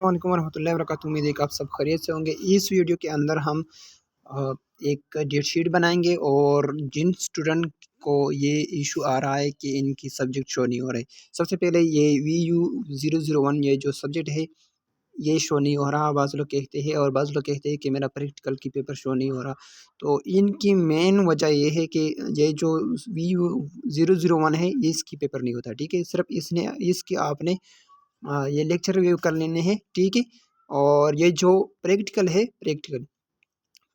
वालेकुम वरहमतुल्लाहि वबरकातुहू। उम्मीद है कि आप सब खैरियत से होंगे। इस वीडियो के अंदर हम एक डेट शीट बनाएंगे और जिन स्टूडेंट को ये इशू आ रहा है कि इनकी सब्जेक्ट शो नहीं हो रहे, सबसे पहले ये VU001 ये जो सब्जेक्ट है ये शो नहीं हो रहा। बाज़ लोग कहते हैं और बाज़ लोग कहते हैं कि मेरा प्रैक्टिकल की पेपर शो नहीं हो रहा। तो इनकी मेन वजह ये है कि ये जो VU001 है ये इसकी पेपर नहीं होता, ठीक है। सिर्फ इसने इसकी आपने ये लेक्चर रिव्यू कर लेने हैं, ठीक है। और ये जो प्रैक्टिकल है,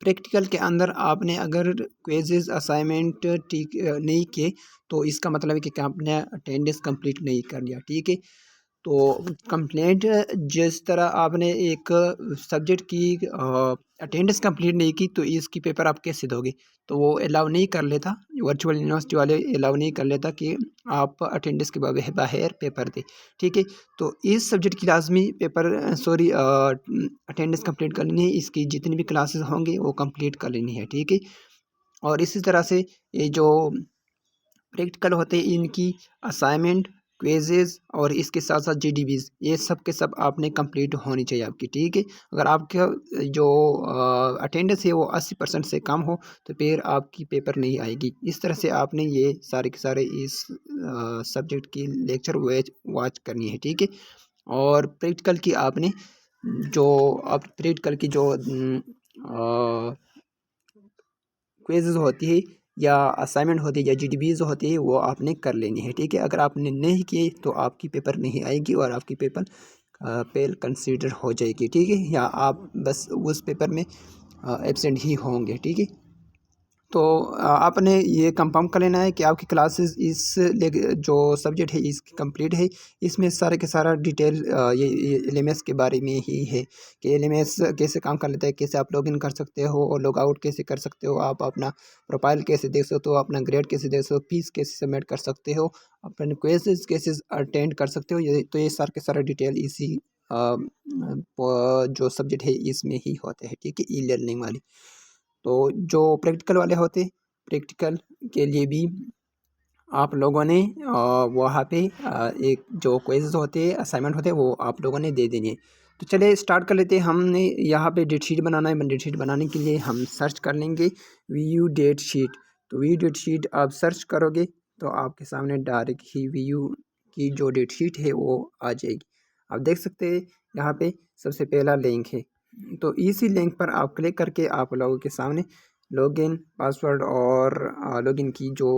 प्रैक्टिकल के अंदर आपने अगर क्विज़ेस असाइनमेंट ठीक नहीं किए तो इसका मतलब है कि आपने अटेंडेंस कंप्लीट नहीं कर लिया, ठीक है। तो कंप्लेंट जिस तरह आपने एक सब्जेक्ट की अटेंडेंस कंप्लीट नहीं की तो इसकी पेपर आप कैसे दोगे। तो वो अलाउ नहीं कर लेता, वर्चुअल यूनिवर्सिटी वाले अलाउ नहीं कर लेता कि आप अटेंडेंस के बाहर पेपर दें, ठीक है। तो इस सब्जेक्ट की लाजमी पेपर अटेंडेंस कंप्लीट कर लेनी है। इसकी जितनी भी क्लासेस होंगे वो कंप्लीट कर लेनी है, ठीक है। और इसी तरह से ये जो प्रैक्टिकल होते हैं इनकी असाइनमेंट, क्विज़ेज़ और इसके साथ साथ GDBs ये सब के सब आपने कंप्लीट होनी चाहिए आपकी, ठीक है। अगर आपका जो अटेंडेंस है वो 80% से कम हो तो फिर आपकी पेपर नहीं आएगी। इस तरह से आपने ये सारे के सारे इस सब्जेक्ट की लेक्चर वॉच करनी है, ठीक है। और प्रैक्टिकल की आपने जो आप प्रैक्टिकल की जो क्विज़ होती है या असाइनमेंट होती है या GDBs होती है वो आपने कर लेनी है, ठीक है। अगर आपने नहीं किए तो आपकी पेपर नहीं आएगी और आपकी पेपर फेल कंसीडर हो जाएगी, ठीक है। या आप बस उस पेपर में एब्सेंट ही होंगे, ठीक है। तो आपने ये कंफर्म कर लेना है कि आपकी क्लासेस जो सब्जेक्ट है इसकी कंप्लीट है। इसमें सारे के सारा डिटेल ये LMS के बारे में ही है कि LMS कैसे काम कर लेता है, कैसे आप लॉगिन कर सकते हो और लॉग आउट कैसे कर सकते हो, आप अपना प्रोफाइल कैसे देख सकते हो, अपना ग्रेड कैसे देख सकते हो, फीस कैसे सबमिट कर सकते हो, अपने क्विज़ेस कैसे अटेंड कर सकते हो। ये सारे के सारा डिटेल इसी जो सब्जेक्ट है इसमें ही होते हैं, ठीक है, ई लर्निंग वाली। तो जो प्रैक्टिकल वाले होते, प्रैक्टिकल के लिए भी आप लोगों ने वहाँ पे एक जो क्विज़ होते हैं, असाइनमेंट होते हैं वो आप लोगों ने दे देनी है। तो चलिए स्टार्ट कर लेते हैं। हमने यहाँ पे डेट शीट बनाना है। डेट शीट बनाने के लिए हम सर्च कर लेंगे VU डेट शीट। तो VU डेट शीट आप सर्च करोगे तो आपके सामने डायरेक्ट ही VU की जो डेट शीट है वो आ जाएगी। आप देख सकते हैं यहाँ पे सबसे पहला लिंक है। तो इसी लिंक पर आप क्लिक करके आप लोगों के सामने लॉगिन, पासवर्ड और लॉगिन की जो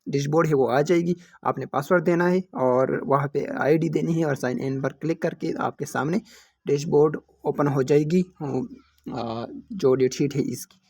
डैशबोर्ड है वो आ जाएगी। आपने पासवर्ड देना है और वहाँ पे ID देनी है और साइन इन पर क्लिक करके आपके सामने डैशबोर्ड ओपन हो जाएगी जो डेट शीट है इसकी।